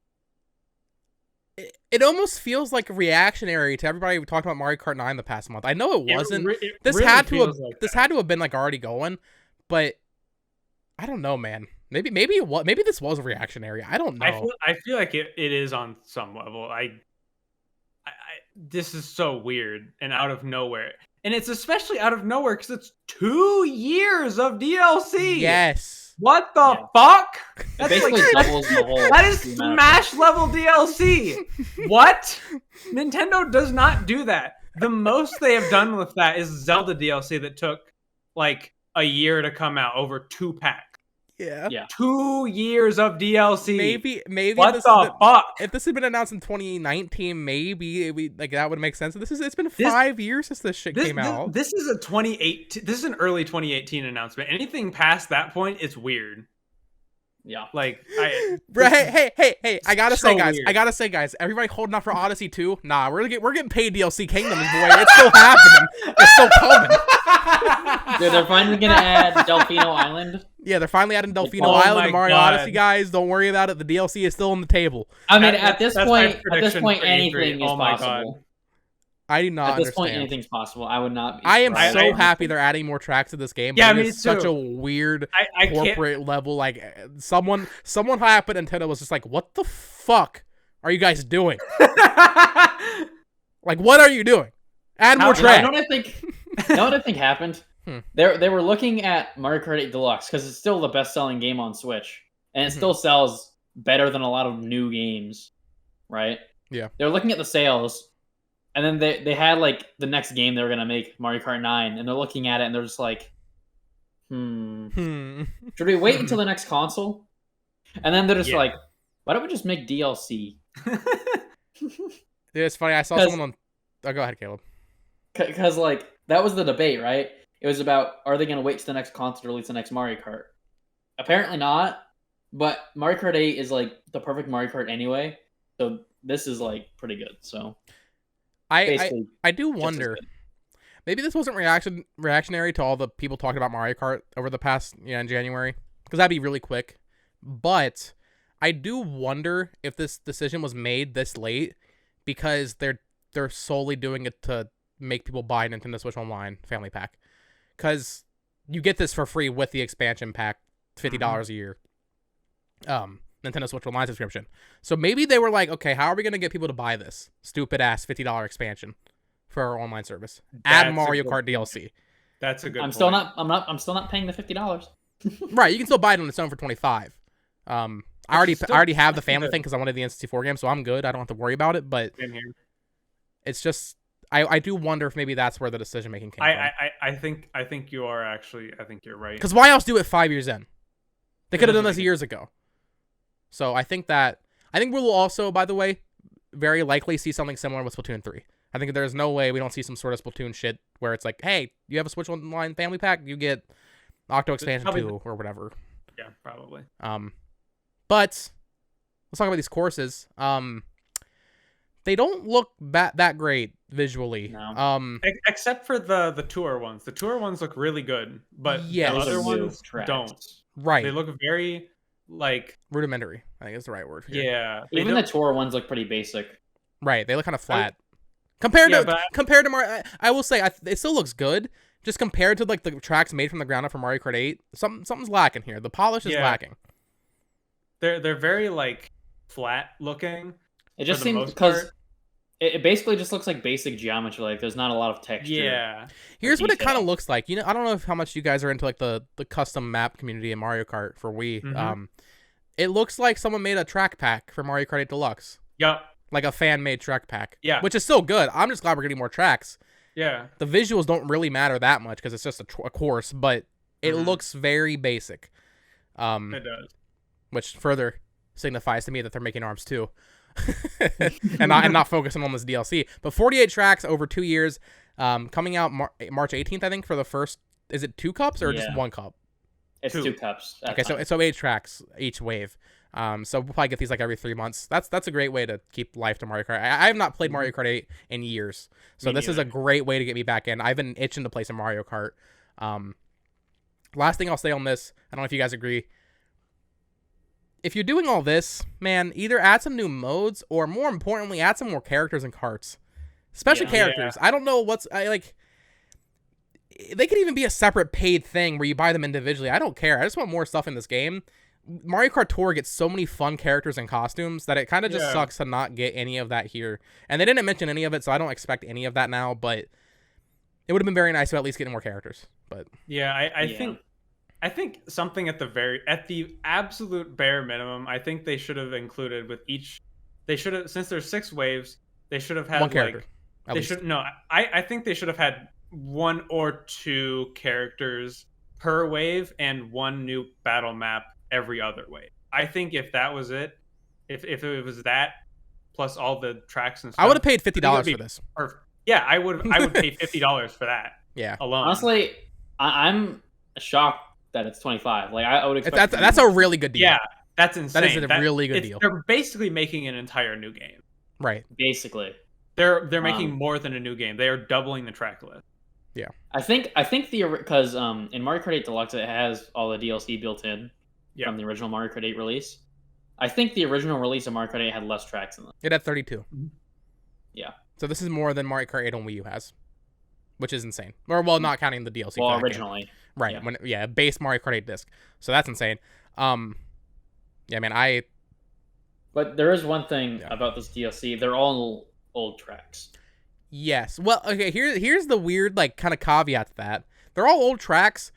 it almost feels like reactionary to everybody who talked about Mario Kart 9 the past month. I know it wasn't. This really had to have feels like this that. had to have been like already going, but I don't know, man. Maybe it was, maybe this was reactionary. I don't know. I feel like it is on some level. This is so weird and out of nowhere. And it's especially out of nowhere because it's 2 years of DLC. Yes. What the fuck? It That's basically like doubles the whole. that is the amount of- Smash level DLC. What? Nintendo does not do that. The most they have done with that is Zelda DLC that took like a year to come out over 2 packs. Yeah. Yeah. 2 years of DLC. Maybe What this the fuck? if this had been announced in 2019, maybe like that would make sense. It's been 5 years since this shit came out. This is a 2018. This is an early 2018 announcement. Anything past that point, it's weird. Yeah. Like, Bro, hey! I gotta so say, guys, everybody holding out for Odyssey 2. Nah, we're getting paid DLC Kingdoms, boy. It's still happening. It's still coming. Dude, they're finally gonna add Delfino Island. Yeah, they're finally adding Delfino Oh Island my and Mario God. Odyssey, guys. Don't worry about it. The DLC is still on the table. I mean, That- at this that's my point, prediction for anything E3. is Oh my God. possible. I do not At this point, understand. anything's possible. I would not. Be I am surprised. so happy they're adding more tracks to this game. Yeah, but it me is such too. a weird I can't. corporate level. Like someone high up at Nintendo was just like, "What the fuck are you guys doing? Like, what are you doing? Add more How- You tracks." know what I think? You know what I think happened? They were looking at Mario Kart 8 Deluxe because it's still the best-selling game on Switch, and it still sells better than a lot of new games, right? Yeah. They're looking at the sales, and then they had like the next game they were gonna make, Mario Kart 9, and they're looking at it and they're just like, should we wait until the next console? And then they're just Yeah. like, why don't we just make DLC? Yeah, it's funny. I saw 'Cause- someone on. Oh, go ahead, Caleb. Because like that was the debate, right? It was about, are they going to wait to the next console to release the next Mario Kart? Apparently not. But Mario Kart 8 is like the perfect Mario Kart anyway, so this is like pretty good. So basically, I do just as wonder. good. Maybe this wasn't reactionary to all the people talking about Mario Kart over the past in January, because that'd be really quick. But I do wonder if this decision was made this late because they're solely doing it to make people buy Nintendo Switch Online Family Pack, because you get this for free with the expansion pack, $50 a year. Nintendo Switch Online subscription. So maybe they were like, okay, how are we gonna get people to buy this stupid ass $50 expansion for our online service? That's Add a Mario good Kart point. DLC. That's a good. I'm point. still not paying the $50. Right, you can still buy it on its own for $25. I already have the family good. thing because I wanted the N64 game, so I'm good. I don't have to worry about it. But In here. it's just I do wonder if maybe that's where the decision making came from. I think you are actually. I think you're right. Because why else do it 5 years in? They could have done doesn't this make years ago. So I think we'll also, by the way, very likely see something similar with Splatoon 3. I think there's no way we don't see some sort of Splatoon shit where it's like, hey, you have a Switch Online Family Pack, you get Octo Expansion probably 2 or whatever. Yeah, probably. But let's talk about these courses. They don't look that great visually. No. Except for the tour ones. The tour ones look really good, but Yes. the Those other are new ones tracks. don't. Right. They look very like Rudimentary, I think is the right word. Here. yeah. They Even the don't- tour ones look pretty basic. Right. They look kind of flat. Compared Yeah, to but- Mario, I will say it still looks good. Just compared to like the tracks made from the ground up for Mario Kart 8, something's lacking here. The polish is Yeah. lacking. They're very like flat looking. It just For the seems most because part. it basically just looks like basic geometry. Like there's not a lot of texture. Yeah. Here's what it detail. kind of looks like. I don't know how much you guys are into like the custom map community in Mario Kart for Wii. Mhm. It looks like someone made a track pack for Mario Kart 8 Deluxe, Yup. like a fan made track pack. Yeah. Which is still good. I'm just glad we're getting more tracks. Yeah. The visuals don't really matter that much because it's just a course, but it Mhm. looks very basic. It does. Which further signifies to me that they're making ARMS 2. and not focusing on this DLC. But 48 tracks over 2 years, coming out March 18th, I think, for the first. Is it 2 cups or just 1 cup? It's 2 cups. Okay, so 8 tracks each wave. So we'll probably get these like every 3 months. That's a great way to keep life to Mario Kart. I have not played Mario Kart 8 in years, so this is a great way to get me back in. I've been itching to play some Mario Kart. Last thing I'll say on this, I don't know if you guys agree. If you're doing all this, man, either add some new modes or, more importantly, add some more characters and carts, especially characters. I don't know like. They could even be a separate paid thing where you buy them individually. I don't care. I just want more stuff in this game. Mario Kart Tour gets so many fun characters and costumes that it kind of just sucks to not get any of that here. And they didn't mention any of it, so I don't expect any of that now, but it would have been very nice to at least get more characters. But I think something at the absolute bare minimum, I think they should have included with each. They should have, since there's 6 waves, they should have had 1 character. I think they should have had 1 or 2 characters per wave and 1 new battle map every other wave. I think if that was it, if it was that plus all the tracks and stuff, I would have paid $50 for this. Perfect. Yeah, I would pay $50 for that. Yeah. Alone. Honestly, I'm shocked that it's 25. Like I would expect that's a really good deal. Yeah, that's insane. That is a really good deal. They're basically making an entire new game. Right. Basically. They're making more than a new game. They are doubling the track list. Yeah. I think because in Mario Kart 8 Deluxe it has all the DLC built in from the original Mario Kart 8 release. I think the original release of Mario Kart 8 had less tracks in them. It had 32. Yeah. So this is more than Mario Kart 8 on Wii U has, which is insane. Or not counting the DLC. Well, originally. Game. Right. Yeah. Base Mario Kart 8 disc. So that's insane. Yeah, man. But there is one thing about this DLC. They're all old tracks. Yes. Well, okay, here's the weird, like, kind of caveat to that. They're all old tracks.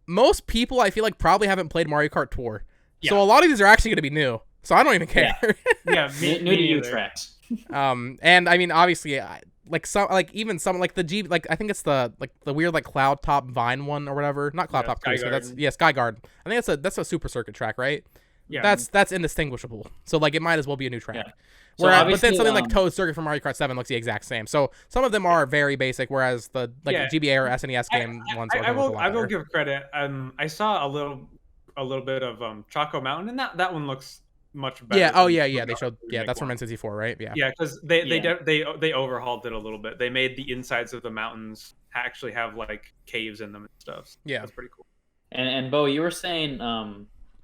Most people, I feel like, probably haven't played Mario Kart Tour. Yeah. So a lot of these are actually going to be new. So I don't even care. Yeah, new to you tracks. And I mean, obviously, like even some like the I think it's the weird like Cloud Top Vine one or whatever. Not Cloud Top Cruise, that's Sky Garden. I think that's a Super Circuit track, right? Yeah. That's indistinguishable. So like it might as well be a new track. Yeah. But then something like Toad Circuit from Mario Kart 7 looks the exact same. So some of them are very basic, whereas the GBA or SNES game ones are I will give credit. I saw a little bit of Choco Mountain, and that one looks much better. Yeah. Oh yeah. They showed. Yeah, that's from N64, right? Yeah. Yeah, because they overhauled it a little bit. They made the insides of the mountains actually have like caves in them and stuff. Yeah, that's pretty cool. And Bo, you were saying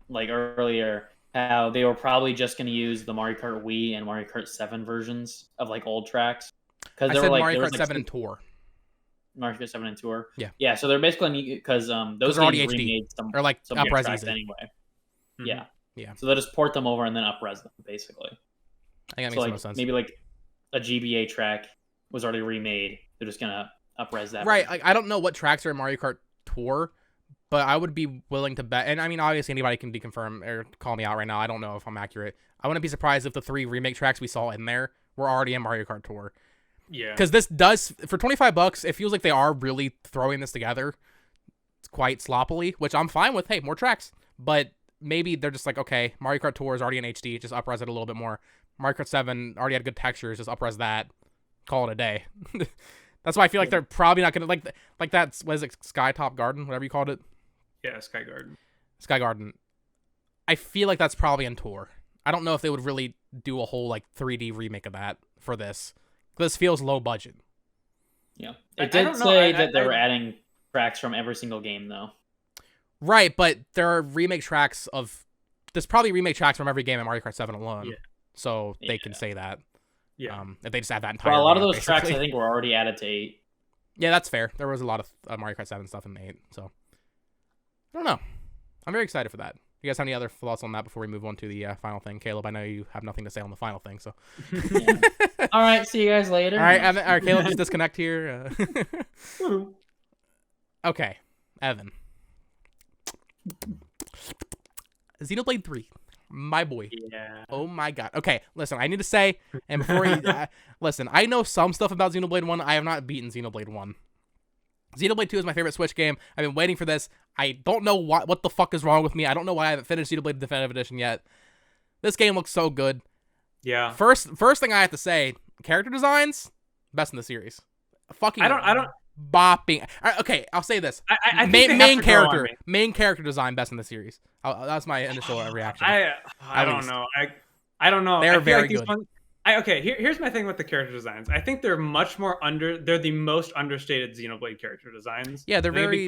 like earlier how they were probably just going to use the Mario Kart Wii and Mario Kart 7 versions of like old tracks. Because I said Mario Kart 7 and Tour. Mario Kart 7 and Tour. Yeah. Yeah. So they're basically because those are already games HD remade some or like some up-res tracks anyway. Mm-hmm. Yeah. Yeah. So they'll just port them over and then up-res them basically. I think that makes no sense. Maybe like a GBA track was already remade. They're just gonna up-res that. Right. Like I don't know what tracks are in Mario Kart Tour, but I would be willing to bet. And I mean, obviously, anybody can deconfirm or call me out right now. I don't know if I'm accurate. I wouldn't be surprised if the 3 remake tracks we saw in there were already in Mario Kart Tour. Yeah. Because this does, for $25, it feels like they are really throwing this together. It's quite sloppily, which I'm fine with. Hey, more tracks. But maybe they're just like, okay, Mario Kart Tour is already in HD. Just up-res it a little bit more. Mario Kart 7 already had good textures. Just up-res that. Call it a day. That's why I feel like they're probably not going to, like that, what is it, Sky Top Garden, whatever you called it? Yeah, Sky Garden. Sky Garden. I feel like that's probably in Tour. I don't know if they would really do a whole like 3D remake of that for this. This feels low budget. Yeah. It did say that they were adding tracks from every single game though. Right, but there are remake tracks of... There's probably remake tracks from every game in Mario Kart 7 alone. Yeah. So they can say that. Yeah. If they just add that entire... Well, a lot of those tracks I think were already added to 8. Yeah, that's fair. There was a lot of Mario Kart 7 stuff in 8, so... I don't know. I'm very excited for that. You guys have any other thoughts on that before we move on to the final thing? Caleb, I know you have nothing to say on the final thing, so... Yeah. All right, see you guys later. All right, Caleb, just disconnect here. Okay, Evan. Xenoblade 3. My boy. Yeah. Oh my god. Okay, listen, I need to say, and before you... listen, I know some stuff about Xenoblade 1. I have not beaten Xenoblade 1. Xenoblade 2 is my favorite Switch game. I've been waiting for this. I don't know what the fuck is wrong with me. I don't know why I haven't finished Xenoblade Definitive Edition yet. This game looks so good. Yeah. First thing I have to say, character designs, best in the series. Fucking I don't. bopping. Okay, I'll say this. I think they have to grow on me. Main character design best in the series. That's my initial reaction. I don't know. I don't know. They're very good. Here's my thing with the character designs. I think they're much more they're the most understated Xenoblade character designs. Yeah, they're very.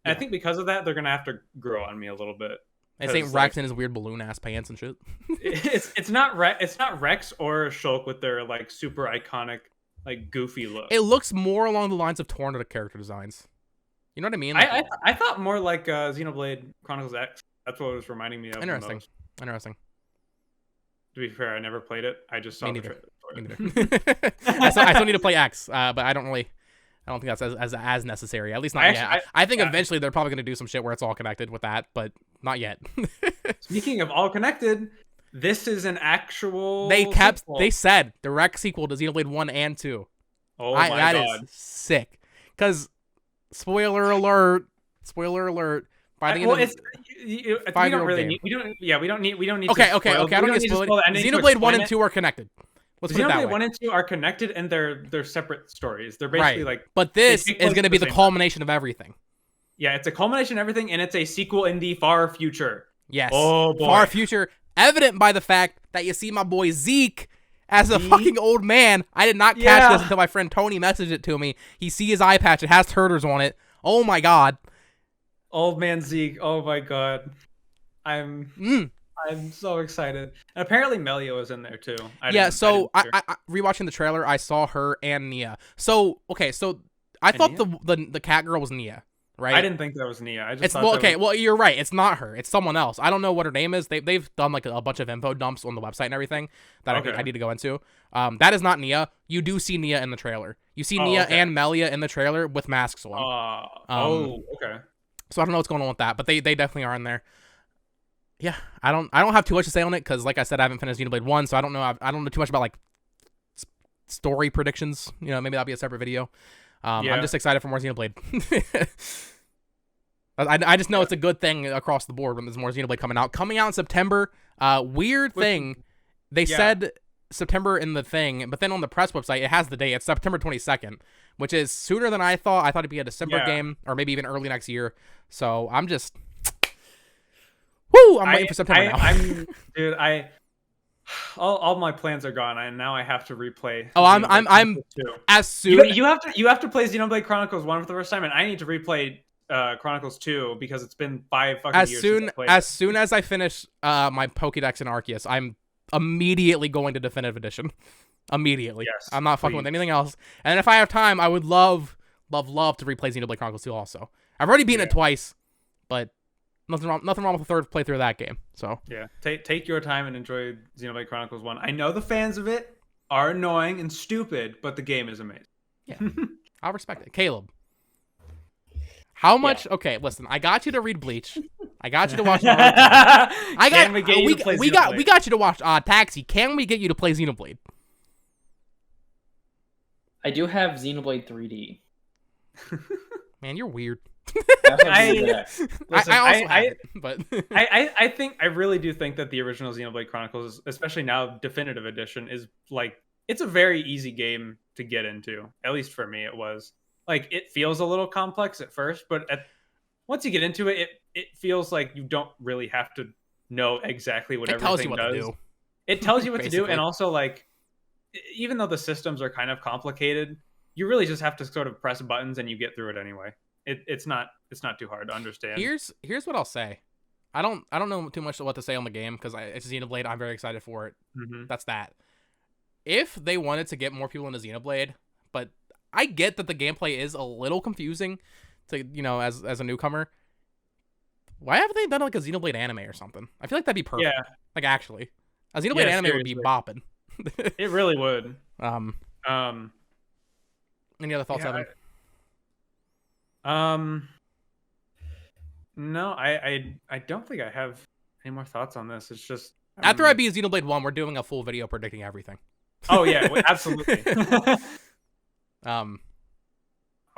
I think because of that, they're gonna have to grow on me a little bit. I think Rex in his weird balloon ass pants and shit. It's not Rex or Shulk with their like super iconic like goofy look. It looks more along the lines of Tornado character designs. You know what I mean? Like, I thought more like Xenoblade Chronicles X. That's what it was reminding me of. Interesting. To be fair, I never played it. I just saw Me the neither. trailer. I still need to play X, but I don't think that's as necessary. At least not yet. I think eventually they're probably going to do some shit where it's all connected with that, but not yet. Speaking of all connected, this is an actual. They said direct sequel to Xenoblade 1 and 2. Oh my god, that is sick. Because spoiler alert. By the end of we don't really need. We don't need. Okay. I don't get spoiled. Xenoblade 1 and 2 are connected. Let's put it that way. Xenoblade 1 and 2 are connected, and they're separate stories. They're basically like. But this is going to be the culmination of everything. Yeah, it's a culmination of everything, and it's a sequel in the far future. Yes. Oh boy. Far future, evident by the fact that you see my boy Zeke as a fucking old man. I did not catch this until my friend Tony messaged it to me. He see his eye patch. It has turtles on it. Oh my god. Old man Zeke. Oh my god. I'm so excited. And apparently Melia was in there too. I rewatching the trailer, I saw her and Nia. So I thought the cat girl was Nia, right? I didn't think that was Nia. I just thought well, you're right. It's not her. It's someone else. I don't know what her name is. They've done like a bunch of info dumps on the website and everything that I need to go into. That is not Nia. You do see Nia in the trailer. You see Nia and Melia in the trailer with masks on. Okay. So I don't know what's going on with that, but they definitely are in there. Yeah, I don't have too much to say on it because, like I said, I haven't finished Xenoblade 1, so I don't know too much about like story predictions. You know, maybe that'll be a separate video. I'm just excited for more Xenoblade. I just know it's a good thing across the board when there's more Xenoblade coming out in September. Weird thing, they said September in the thing, but then on the press website it has the date. It's September 22nd, which is sooner than I thought. I thought it'd be a December game or maybe even early next year. So I'm just. Woo! I'm waiting for September now. All my plans are gone, and now I have to replay. Oh, I'm as soon. You have to play Xenoblade Chronicles 1 for the first time, and I need to replay Chronicles 2 because it's been 5 fucking years since I played as soon as I finish my Pokédex and Arceus, I'm immediately going to Definitive Edition. Immediately. Yes, I'm not fucking with anything else. And if I have time, I would love to replay Xenoblade Chronicles 2 also. I've already beaten it twice, but nothing wrong with the third playthrough of that game. So yeah, take your time and enjoy Xenoblade Chronicles 1. I know the fans of it are annoying and stupid, but the game is amazing. Yeah, I'll respect it. Caleb, how much? Yeah. Okay, listen, I got you to read Bleach. I got you to watch. We got you to watch Taxi. Can we get you to play Xenoblade? I do have Xenoblade 3D. Man, you're weird. I think I really do think that the original Xenoblade Chronicles, especially now Definitive Edition, is like it's a very easy game to get into. At least for me, it was. Like it feels a little complex at first, but once you get into it, it feels like you don't really have to know exactly what everything does. It tells you what to do, and also like even though the systems are kind of complicated, you really just have to sort of press buttons and you get through it anyway. It's not too hard to understand. Here's what I'll say. I don't know too much what to say on the game because it's Xenoblade. I'm very excited for it. Mm-hmm. That's that. If they wanted to get more people into Xenoblade, but I get that the gameplay is a little confusing to as a newcomer. Why haven't they done like a Xenoblade anime or something? I feel like that'd be perfect. Yeah. Like actually, a Xenoblade anime would be bopping. It really would. Any other thoughts, Evan? No, I don't think I have any more thoughts on this. It's just after I beat Xenoblade 1, we're doing a full video predicting everything. Oh yeah, absolutely.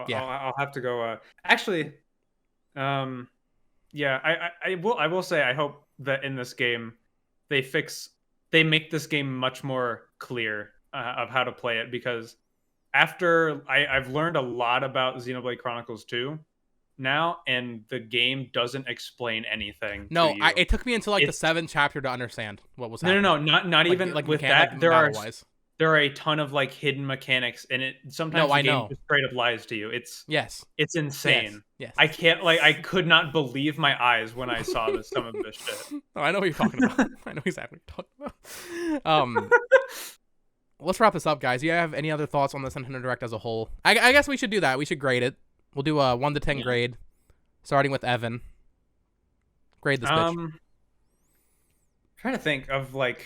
Yeah, I'll have to go. Actually, yeah, I will say I hope that in this game they make this game much more clear of how to play it, because after I've learned a lot about Xenoblade Chronicles 2 now, and the game doesn't explain anything. No, to you. it took me until like the 7th chapter to understand what was happening. No, not like, even like with that. There are a ton of like hidden mechanics, and it sometimes the game just straight up lies to you. It's insane. Yes. I can't I could not believe my eyes when I saw some of this shit. Oh, I know what you're talking about. I know exactly what you're talking about. Let's wrap this up, guys. Do you have any other thoughts on the Nintendo Direct as a whole? I guess we should do that. We should grade it. We'll do a 1 to 10 grade, starting with Evan. Grade this bitch. Trying to think of like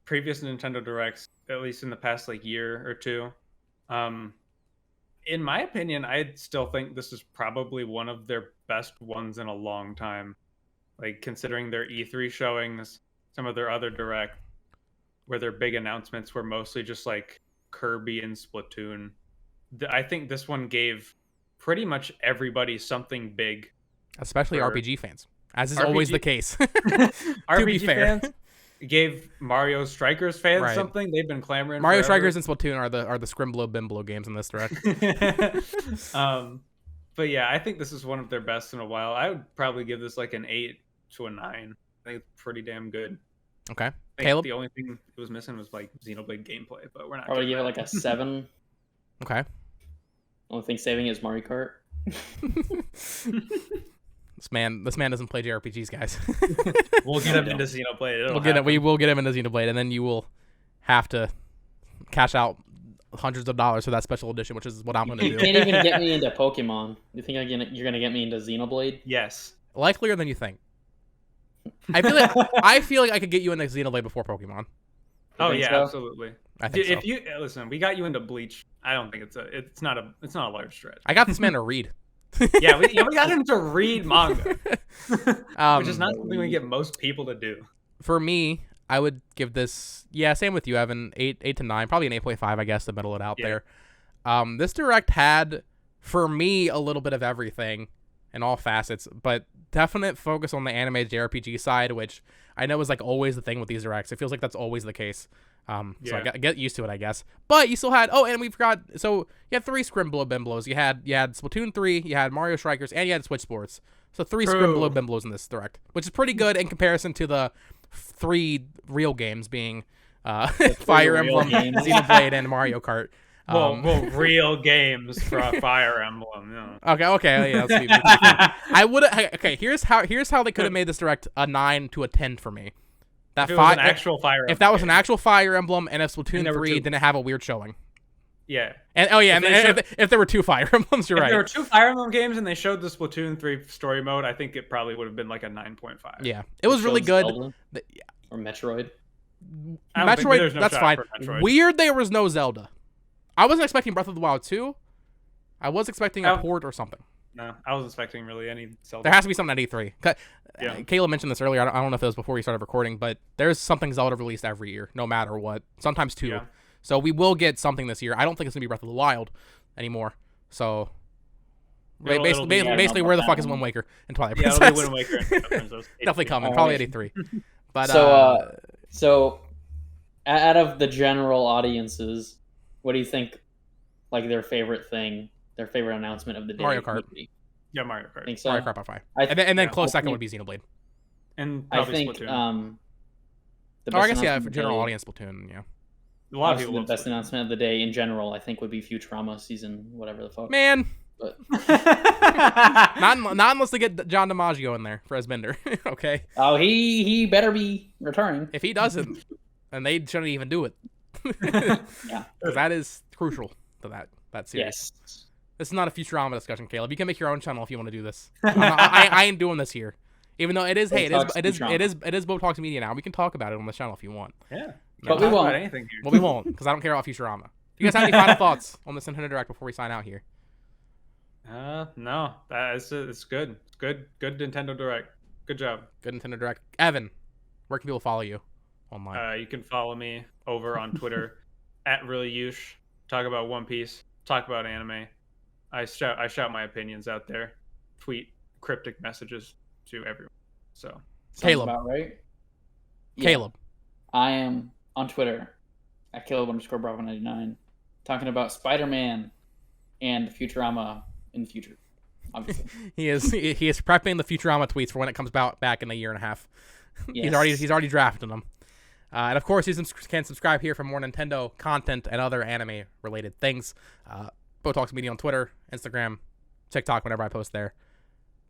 previous Nintendo Directs, at least in the past like year or two. In my opinion, I still think this is probably one of their best ones in a long time. Like considering their E3 showings, some of their other Direct, where their big announcements were mostly just like Kirby and Splatoon. I think this one gave pretty much everybody something big. Especially RPG fans, as is always the case. RPG fans gave Mario Strikers fans something. They've been clamoring Mario forever. Strikers and Splatoon are the Scrimblow Bimblow games in this Direct. But yeah, I think this is one of their best in a while. I would probably give this like an 8 to a 9. I think it's pretty damn good. Okay. Caleb? The only thing it was missing was like Xenoblade gameplay, but we're not. Probably give it like a 7. Okay. Only thing saving is Mario Kart. This man doesn't play JRPGs, guys. We'll get him into Xenoblade. We will get him into Xenoblade, and then you will have to cash out hundreds of dollars for that special edition, which is what I'm going to do. You can't even get me into Pokemon. You think you're going to get me into Xenoblade? Yes. Likelier than you think. I feel like I could get you into Xenoblade before Pokemon. Oh yeah, so? Absolutely. I think if you listen, we got you into Bleach. I don't think it's not a large stretch. I got this man to read. yeah, we got him to read manga, which is not something we get most people to do. For me, I would give this, same with you, Evan, 8 to 9, probably an 8.5, I guess, to middle it out there. This Direct had, for me, a little bit of everything in all facets, but definite focus on the anime JRPG side, which I know is like always the thing with these Directs. It feels like that's always the case. So I get used to it, I guess. But you still had, and we forgot, so you had 3 Scrimblow Bimblows. You had Splatoon 3, you had Mario Strikers, and you had Switch Sports. So 3 Scrimblow Bimblows in this Direct, which is pretty good in comparison to the 3 real games being Fire Emblem, Xenoblade, and Mario Kart. Well, real games for Fire Emblem. Yeah. Okay, yeah. Let's be I would. Okay, here's how they could have made this Direct a 9 to a 10 for me. If it was an actual Fire Emblem. If that was an actual Fire Emblem, and if Splatoon 3 didn't have a weird showing. Yeah. And if there were 2 Fire Emblems, you're right. If there were 2 Fire Emblem games and they showed the Splatoon 3 story mode, I think it probably would have been like a 9.5. Yeah, it was really good. Or Metroid. Metroid, that's fine. Weird there was no Zelda. I wasn't expecting Breath of the Wild 2. I was expecting a port or something. No, I wasn't expecting really any Zelda. There has to be something at E3. Caleb mentioned this earlier. I don't know if it was before we started recording, but there's something Zelda released every year, no matter what. Sometimes 2. Yeah. So we will get something this year. I don't think it's going to be Breath of the Wild anymore. So basically where the fuck is Wind Waker and Twilight Princess? Yeah, Wind Waker and Twilight Princess. Definitely coming. Probably at E3. But, so out of the general audiences, what do you think, like, their favorite announcement of the day? Mario Kart. Would be? Yeah, Mario Kart. I think so. Mario Kart by 5. And then close second would be Xenoblade. And I think Splatoon. I guess, for general audience, Splatoon, yeah. A lot of people the best announcement of the day in general, I think, would be Futurama season, whatever the fuck. Man. But not unless they get John DiMaggio in there for as Bender, okay? Oh, he better be returning. If he doesn't, then they shouldn't even do it. Yeah. Because that is crucial to that series. Yes. This is not a Futurama discussion, Caleb. You can make your own channel if you want to do this. I ain't doing this here. Even though it is Bo Talks Media now. We can talk about it on the channel if you want. Yeah. But we won't. Anything here. Well, we won't, because I don't care about Futurama. Do you guys have any final thoughts on this Nintendo Direct before we sign out here? No. It's good. It's good Nintendo Direct. Good job. Good Nintendo Direct. Evan, where can people follow you online? You can follow me over on Twitter @ReallyYush. Talk about One Piece. Talk about anime. I shout my opinions out there. Tweet cryptic messages to everyone. So Caleb. About right. Caleb. I am on Twitter at Caleb_Bravo99 talking about Spider-Man and Futurama in the future. Obviously, he is prepping the Futurama tweets for when it comes back in a year and a half. yes. He's already drafting them. And of course, you can subscribe here for more Nintendo content and other anime related things. Botox Media on Twitter, Instagram, TikTok whenever I post there.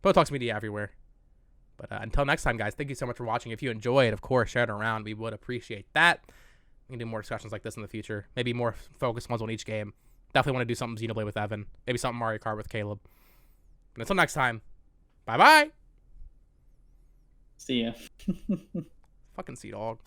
Botox Media everywhere. But until next time, guys, thank you so much for watching. If you enjoy it, of course, share it around. We would appreciate that. We can do more discussions like this in the future. Maybe more focused ones on each game. Definitely want to do something Xenoblade with Evan. Maybe something Mario Kart with Caleb. But until next time, bye-bye. See ya. Fucking Sea Dog.